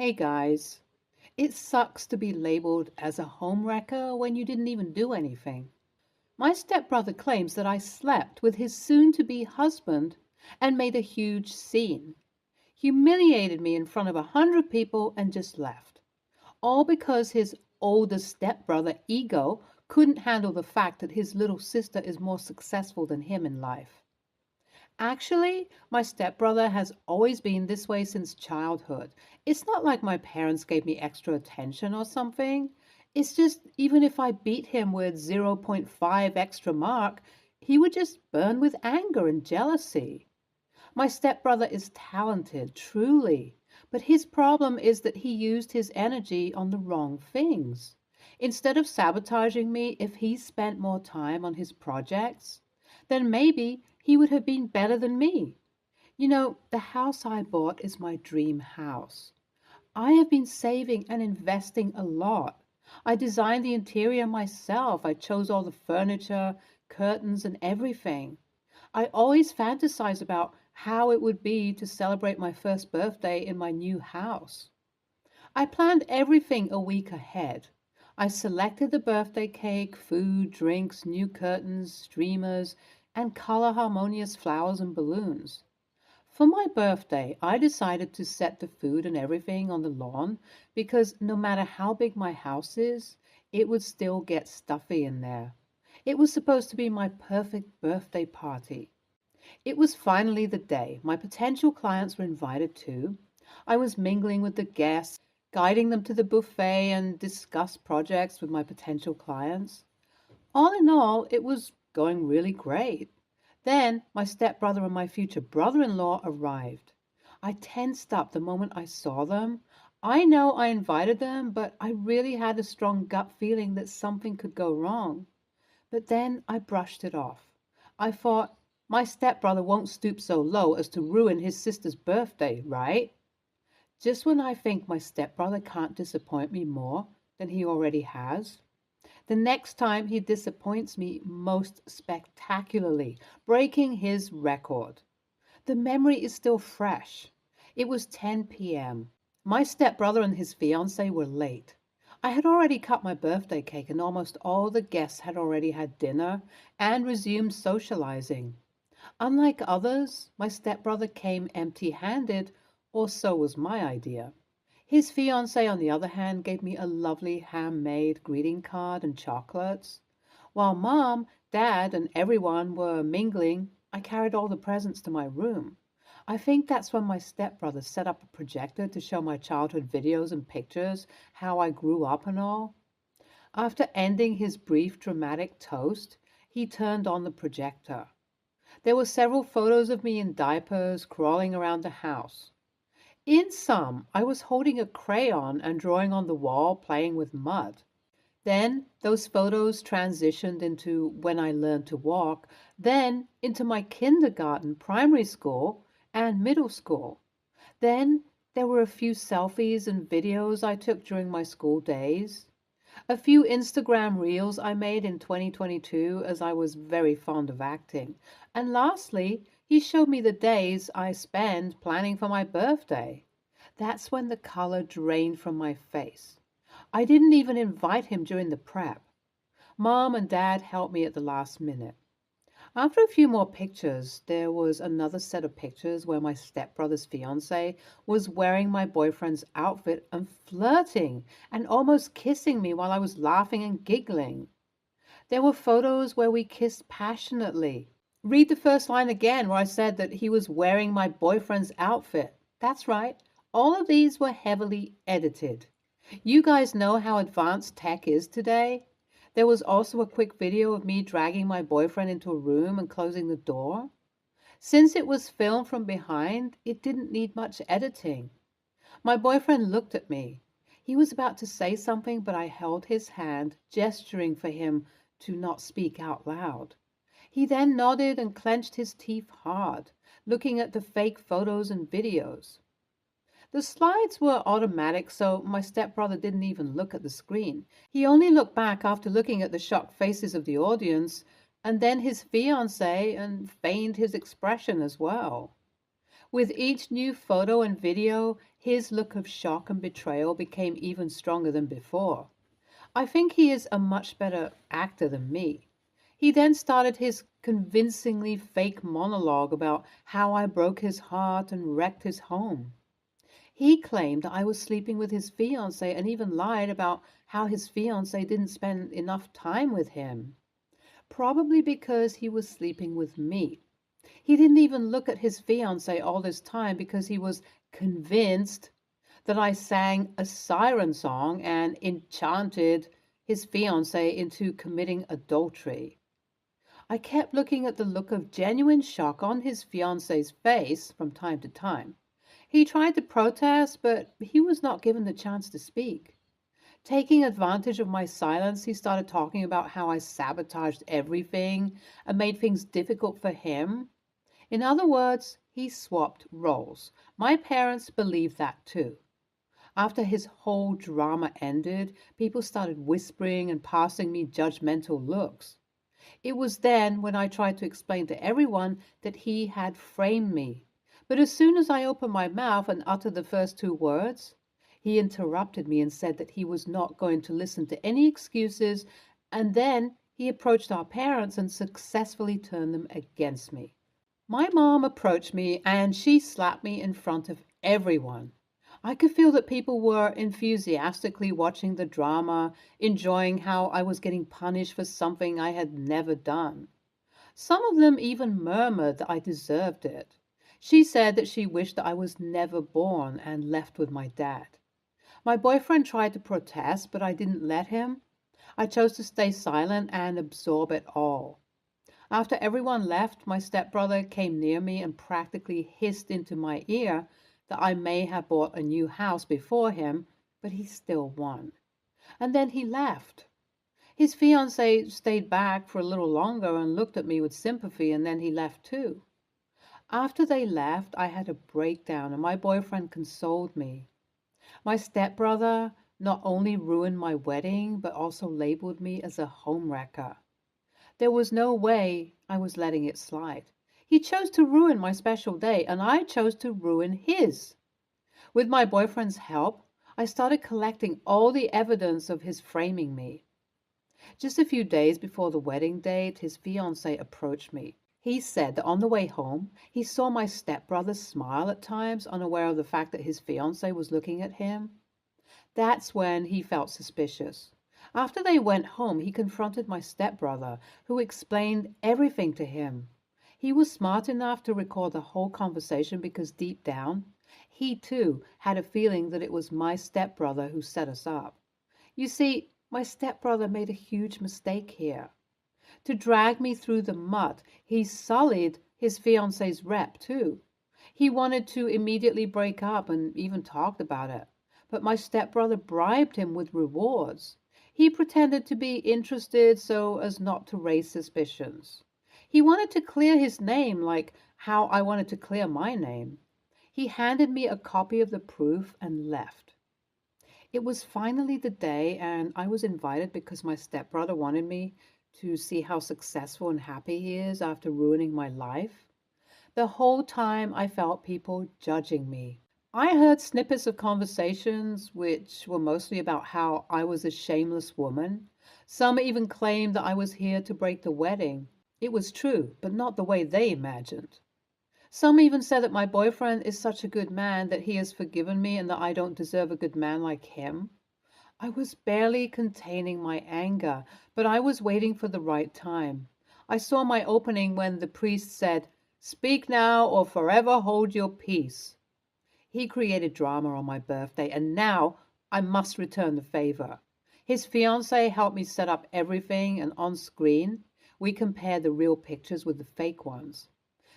Hey guys, it sucks to be labeled as a homewrecker when you didn't even do anything. My stepbrother claims that I slept with his soon-to-be husband and made a huge scene, humiliated me in front of 100 people and just left. All because his older stepbrother ego couldn't handle the fact that his little sister is more successful than him in life. Actually, my stepbrother has always been this way since childhood. It's not like my parents gave me extra attention or something. It's just even if I beat him with zero point 0.5 extra mark, he would just burn with anger and jealousy. My stepbrother is talented, truly, but his problem is that he used his energy on the wrong things. Instead of sabotaging me, if he spent more time on his projects, then maybe he would have been better than me. The house I bought is my dream house. I have been saving and investing a lot. I designed the interior myself. I chose all the furniture, curtains, and everything. I always fantasize about how it would be to celebrate my first birthday in my new house. I planned everything a week ahead. I selected the birthday cake, food, drinks, new curtains, streamers, and color harmonious flowers and balloons. For my birthday, I decided to set the food and everything on the lawn because no matter how big my house is, it would still get stuffy in there. It was supposed to be my perfect birthday party. It was finally the day. My potential clients were invited too. I was mingling with the guests, guiding them to the buffet and discuss projects with my potential clients. All in all, it was going really great. Then my stepbrother and my future brother-in-law arrived. I tensed up the moment I saw them. I know I invited them, but I really had a strong gut feeling that something could go wrong. But then I brushed it off. I thought, my stepbrother won't stoop so low as to ruin his sister's birthday, right? Just when I think my stepbrother can't disappoint me more than he already has, the next time he disappoints me most spectacularly, breaking his record. The memory is still fresh. It was 10 p.m. My stepbrother and his fiancée were late. I had already cut my birthday cake and almost all the guests had already had dinner and resumed socializing. Unlike others, my stepbrother came empty-handed, or so was my idea. His fiancée, on the other hand, gave me a lovely handmade greeting card and chocolates. While Mom, Dad, and everyone were mingling, I carried all the presents to my room. I think that's when my stepbrother set up a projector to show my childhood videos and pictures, how I grew up and all. After ending his brief dramatic toast, he turned on the projector. There were several photos of me in diapers crawling around the house. In some, I was holding a crayon and drawing on the wall, playing with mud. Then those photos transitioned into when I learned to walk, then into my kindergarten, primary school, and middle school. Then there were a few selfies and videos I took during my school days. A few Instagram reels I made in 2022 as I was very fond of acting. And lastly, he showed me the days I spent planning for my birthday. That's when the color drained from my face. I didn't even invite him during the prep. Mom and Dad helped me at the last minute. After a few more pictures, there was another set of pictures where my stepbrother's fiancée was wearing my boyfriend's outfit and flirting and almost kissing me while I was laughing and giggling. There were photos where we kissed passionately. Read the first line again where I said that he was wearing my boyfriend's outfit. That's right. All of these were heavily edited. You guys know how advanced tech is today? There was also a quick video of me dragging my boyfriend into a room and closing the door. Since it was filmed from behind, it didn't need much editing. My boyfriend looked at me. He was about to say something, but I held his hand, gesturing for him to not speak out loud. He then nodded and clenched his teeth hard, looking at the fake photos and videos. The slides were automatic, so my stepbrother didn't even look at the screen. He only looked back after looking at the shocked faces of the audience, and then his fiancée, and feigned his expression as well. With each new photo and video, His look of shock and betrayal became even stronger than before. I think he is a much better actor than me. He then started his convincingly fake monologue about how I broke his heart and wrecked his home. He claimed that I was sleeping with his fiancée and even lied about how his fiancée didn't spend enough time with him, probably because he was sleeping with me. He didn't even look at his fiancée all this time because he was convinced that I sang a siren song and enchanted his fiancée into committing adultery. I kept looking at the look of genuine shock on his fiancée's face from time to time. He tried to protest, but he was not given the chance to speak. Taking advantage of my silence, he started talking about how I sabotaged everything and made things difficult for him. In other words, he swapped roles. My parents believed that too. After his whole drama ended, people started whispering and passing me judgmental looks. It was then when I tried to explain to everyone that he had framed me. But as soon as I opened my mouth and uttered the first two words, he interrupted me and said that he was not going to listen to any excuses, and then he approached our parents and successfully turned them against me. My mom approached me and she slapped me in front of everyone. I could feel that people were enthusiastically watching the drama, enjoying how I was getting punished for something I had never done. Some of them even murmured that I deserved it. She said that she wished that I was never born and left with my dad. My boyfriend tried to protest, but I didn't let him. I chose to stay silent and absorb it all. After everyone left, my stepbrother came near me and practically hissed into my ear that I may have bought a new house before him, but he still won. And then he left. His fiancée stayed back for a little longer and looked at me with sympathy, and then he left too. After they left, I had a breakdown, and my boyfriend consoled me. My stepbrother not only ruined my wedding, but also labeled me as a homewrecker. There was no way I was letting it slide. He chose to ruin my special day, and I chose to ruin his. With my boyfriend's help, I started collecting all the evidence of his framing me. Just a few days before the wedding date, his fiancée approached me. He said that on the way home, he saw my stepbrother smile at times, unaware of the fact that his fiancée was looking at him. That's when he felt suspicious. After they went home, he confronted my stepbrother, who explained everything to him. He was smart enough to record the whole conversation because deep down, he too had a feeling that it was my stepbrother who set us up. You see, my stepbrother made a huge mistake here. To drag me through the mud, he sullied his fiancée's rep too. He wanted to immediately break up and even talked about it. But my stepbrother bribed him with rewards. He pretended to be interested so as not to raise suspicions. He wanted to clear his name like how I wanted to clear my name. He handed me a copy of the proof and left. It was finally the day, and I was invited because my stepbrother wanted me to see how successful and happy he is after ruining my life. The whole time I felt people judging me. I heard snippets of conversations which were mostly about how I was a shameless woman. Some even claimed that I was here to break the wedding. It was true, but not the way they imagined. Some even said that my boyfriend is such a good man that he has forgiven me and that I don't deserve a good man like him. I was barely containing my anger, but I was waiting for the right time. I saw my opening when the priest said, "Speak now or forever hold your peace." He created drama on my birthday, and now I must return the favor. His fiancée helped me set up everything, and on screen, we compared the real pictures with the fake ones.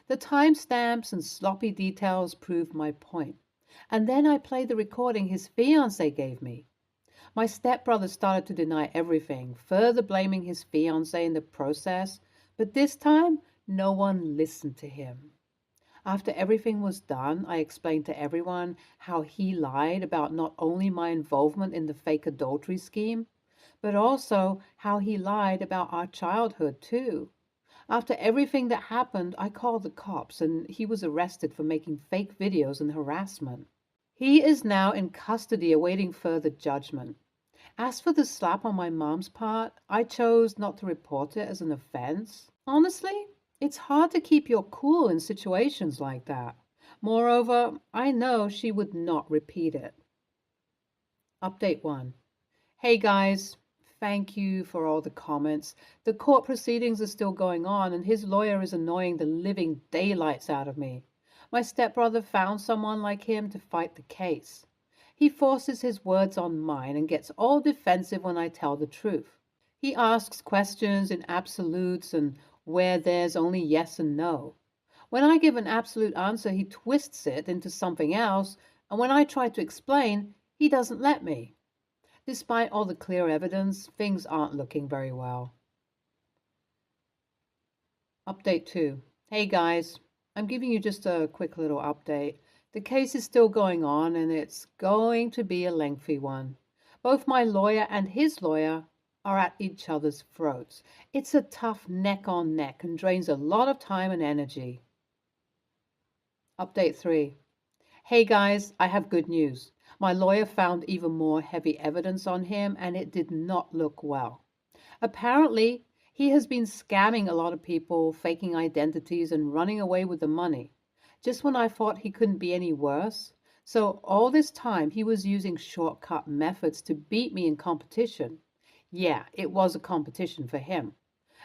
The timestamps and sloppy details proved my point. And then I played the recording his fiancée gave me. My stepbrother started to deny everything, further blaming his fiancée in the process, but this time no one listened to him. After everything was done, I explained to everyone how he lied about not only my involvement in the fake adultery scheme, but also how he lied about our childhood too. After everything that happened, I called the cops and he was arrested for making fake videos and harassment. He is now in custody awaiting further judgment. As for the slap on my mom's part, I chose not to report it as an offense. Honestly, it's hard to keep your cool in situations like that. Moreover, I know she would not repeat it. Update 1. Hey guys, thank you for all the comments. The court proceedings are still going on, and his lawyer is annoying the living daylights out of me. My stepbrother found someone like him to fight the case. He forces his words on mine and gets all defensive when I tell the truth. He asks questions in absolutes and where there's only yes and no. When I give an absolute answer, he twists it into something else, and when I try to explain, he doesn't let me. Despite all the clear evidence, things aren't looking very well. Update 2. Hey guys, I'm giving you just a quick little update. The case is still going on and it's going to be a lengthy one. Both my lawyer and his lawyer are at each other's throats. It's a tough neck on neck and drains a lot of time and energy. Update 3. Hey guys, I have good news. My lawyer found even more heavy evidence on him and it did not look well. Apparently, he has been scamming a lot of people, faking identities, and running away with the money. Just when I thought he couldn't be any worse. So all this time, he was using shortcut methods to beat me in competition. Yeah, it was a competition for him.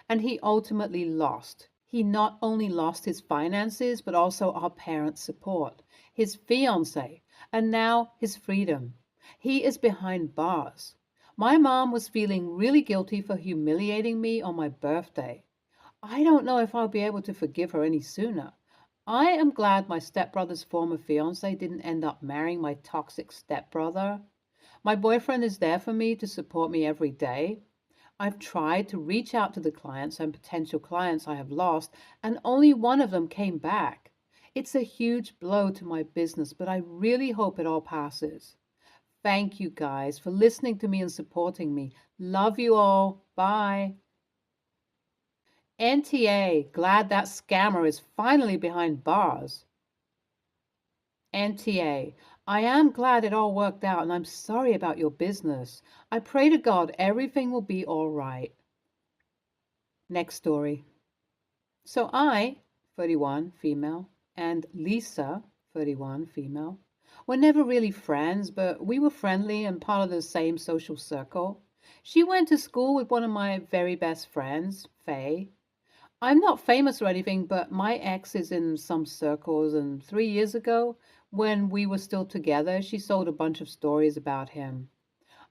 And he ultimately lost. He not only lost his finances, but also our parents' support, his fiancé, and now his freedom. He is behind bars. My mom was feeling really guilty for humiliating me on my birthday. I don't know if I'll be able to forgive her any sooner. I am glad my stepbrother's former fiancé didn't end up marrying my toxic stepbrother. My boyfriend is there for me to support me every day. I've tried to reach out to the clients and potential clients I have lost, and only one of them came back. It's a huge blow to my business, but I really hope it all passes. Thank you guys for listening to me and supporting me. Love you all. Bye. NTA, glad that scammer is finally behind bars. NTA, I am glad it all worked out and I'm sorry about your business. I pray to God everything will be all right. Next story. So I, 31, female, and Lisa, 31, female, were never really friends, but we were friendly and part of the same social circle. She went to school with one of my very best friends, Faye. I'm not famous or anything, but my ex is in some circles, and 3 years ago, when we were still together, she sold a bunch of stories about him.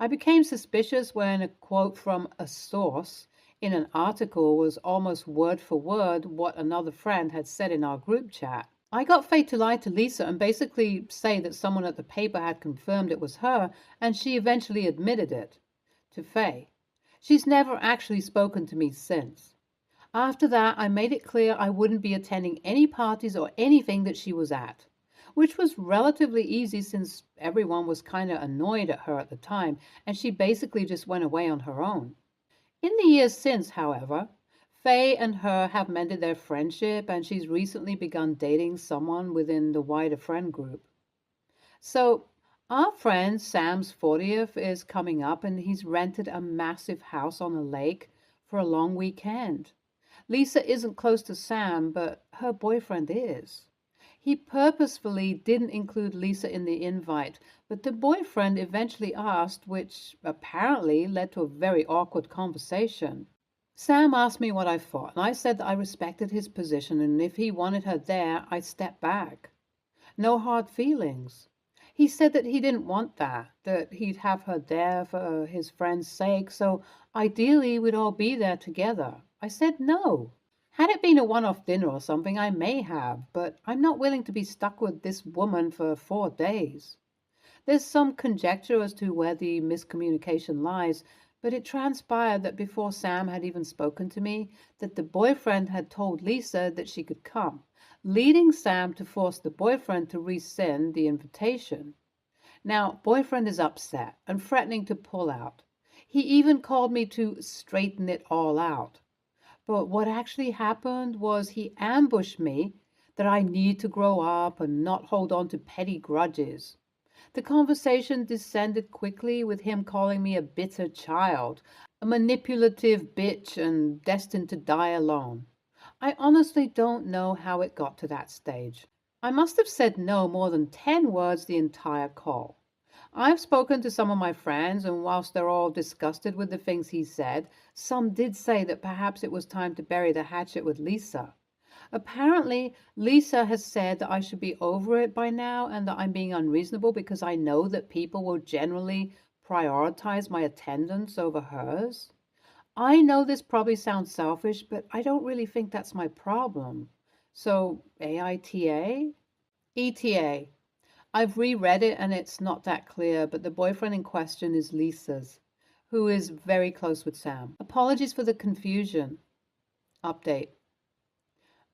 I became suspicious when a quote from a source in an article was almost word for word what another friend had said in our group chat. I got Faye to lie to Lisa and basically say that someone at the paper had confirmed it was her, and she eventually admitted it to Faye. She's never actually spoken to me since. After that, I made it clear I wouldn't be attending any parties or anything that she was at, which was relatively easy since everyone was kind of annoyed at her at the time, and she basically just went away on her own. In the years since, however, Faye and her have mended their friendship, and she's recently begun dating someone within the wider friend group. So, our friend Sam's 40th is coming up, and he's rented a massive house on a lake for a long weekend. Lisa isn't close to Sam, but her boyfriend is. He purposefully didn't include Lisa in the invite, but the boyfriend eventually asked, which apparently led to a very awkward conversation. Sam asked me what I thought, and I said that I respected his position, and if he wanted her there, I'd step back. No hard feelings. He said that he didn't want that he'd have her there for his friend's sake, so ideally we'd all be there together. I said no. Had it been a one-off dinner or something, I may have, but I'm not willing to be stuck with this woman for 4 days. There's some conjecture as to where the miscommunication lies, but it transpired that before Sam had even spoken to me, that the boyfriend had told Lisa that she could come, leading Sam to force the boyfriend to rescind the invitation. Now, boyfriend is upset and threatening to pull out. He even called me to straighten it all out. But what actually happened was he ambushed me that I need to grow up and not hold on to petty grudges. The conversation descended quickly with him calling me a bitter child, a manipulative bitch, and destined to die alone. I honestly don't know how it got to that stage. I must have said no more than 10 words the entire call. I've spoken to some of my friends, and whilst they're all disgusted with the things he said, some did say that perhaps it was time to bury the hatchet with Lisa. Apparently, Lisa has said that I should be over it by now and that I'm being unreasonable because I know that people will generally prioritize my attendance over hers. I know this probably sounds selfish, but I don't really think that's my problem. So, AITA? ETA. I've reread it and it's not that clear, but the boyfriend in question is Lisa's, who is very close with Sam. Apologies for the confusion. Update.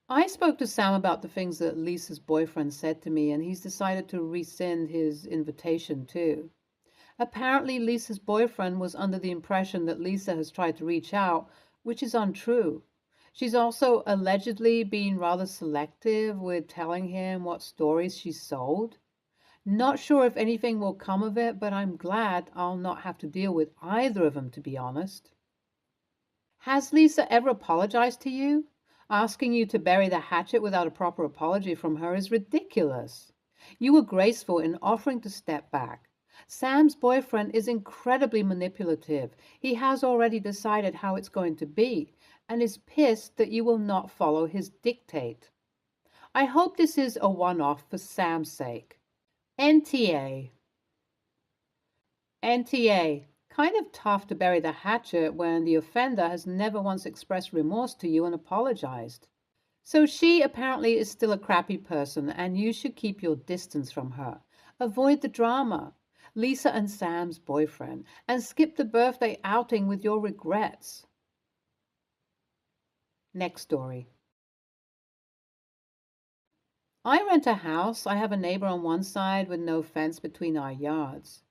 I spoke to Sam about the things that Lisa's boyfriend said to me, and he's decided to rescind his invitation too. Apparently, Lisa's boyfriend was under the impression that Lisa has tried to reach out, which is untrue. She's also allegedly been rather selective with telling him what stories she sold. Not sure if anything will come of it, but I'm glad I'll not have to deal with either of them, to be honest. Has Lisa ever apologized to you? Asking you to bury the hatchet without a proper apology from her is ridiculous. You were graceful in offering to step back. Sam's boyfriend is incredibly manipulative. He has already decided how it's going to be and is pissed that you will not follow his dictate. I hope this is a one-off for Sam's sake. NTA. NTA. Kind of tough to bury the hatchet when the offender has never once expressed remorse to you and apologized. So she apparently is still a crappy person, and you should keep your distance from her. Avoid the drama, Lisa and Sam's boyfriend, and skip the birthday outing with your regrets. Next story. I rent a house. I have a neighbor on one side with no fence between our yards.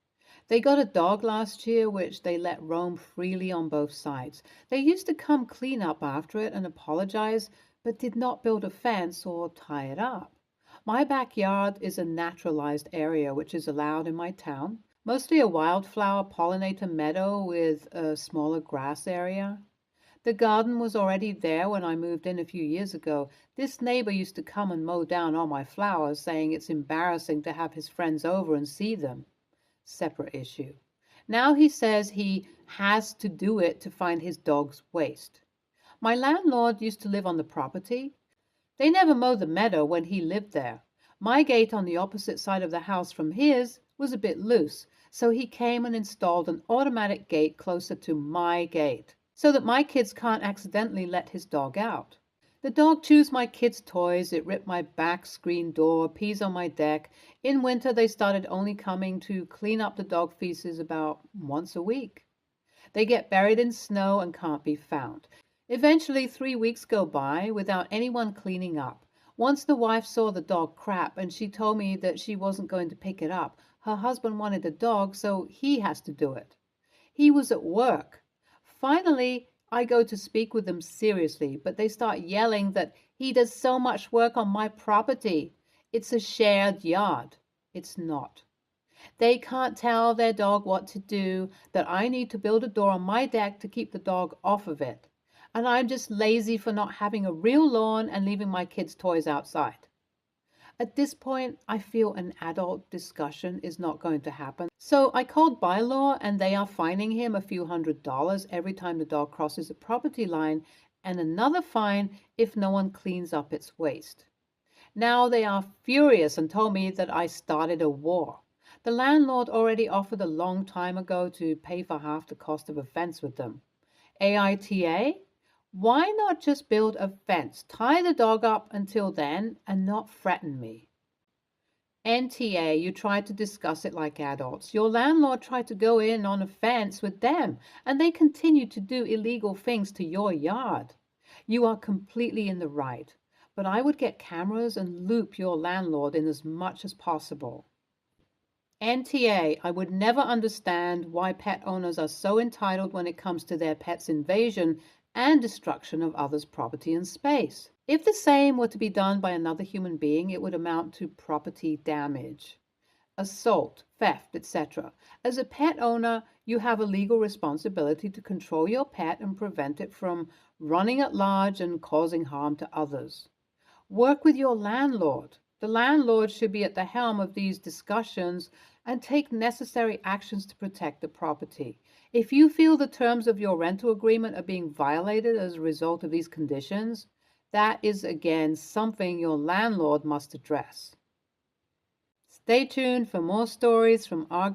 They got a dog last year, which they let roam freely on both sides. They used to come clean up after it and apologize, but did not build a fence or tie it up. My backyard is a naturalized area, which is allowed in my town, mostly a wildflower pollinator meadow with a smaller grass area. The garden was already there when I moved in a few years ago. This neighbor used to come and mow down all my flowers, saying it's embarrassing to have his friends over and see them. Separate issue. Now he says he has to do it to find his dog's waste. My landlord used to live on the property. They never mowed the meadow when he lived there. My gate on the opposite side of the house from his was a bit loose, so he came and installed an automatic gate closer to my gate, so that my kids can't accidentally let his dog out. The dog chews my kids' toys, it ripped my back screen door, pees on my deck. In winter, they started only coming to clean up the dog feces about once a week. They get buried in snow and can't be found. Eventually, 3 weeks go by without anyone cleaning up. Once the wife saw the dog crap and she told me that she wasn't going to pick it up. Her husband wanted the dog, so he has to do it. He was at work. Finally, I go to speak with them seriously, but they start yelling that he does so much work on my property. It's a shared yard. It's not. They can't tell their dog what to do, that I need to build a door on my deck to keep the dog off of it. And I'm just lazy for not having a real lawn and leaving my kids' toys outside. At this point, I feel an adult discussion is not going to happen. So I called bylaw and they are fining him a few $100s every time the dog crosses a property line and another fine if no one cleans up its waste. Now they are furious and told me that I started a war. The landlord already offered a long time ago to pay for half the cost of a fence with them. AITA? Why not just build a fence, tie the dog up until then, and not threaten me? NTA, you tried to discuss it like adults. Your landlord tried to go in on a fence with them, and they continue to do illegal things to your yard. You are completely in the right, but I would get cameras and loop your landlord in as much as possible. NTA, I would never understand why pet owners are so entitled when it comes to their pet's invasion and destruction of others' property and space. If the same were to be done by another human being, it would amount to property damage. assault, theft, etc. As a pet owner, you have a legal responsibility to control your pet and prevent it from running at large and causing harm to others. Work with your landlord. The landlord should be at the helm of these discussions and take necessary actions to protect the property. If you feel the terms of your rental agreement are being violated as a result of these conditions, that is again something your landlord must address. Stay tuned for more stories from our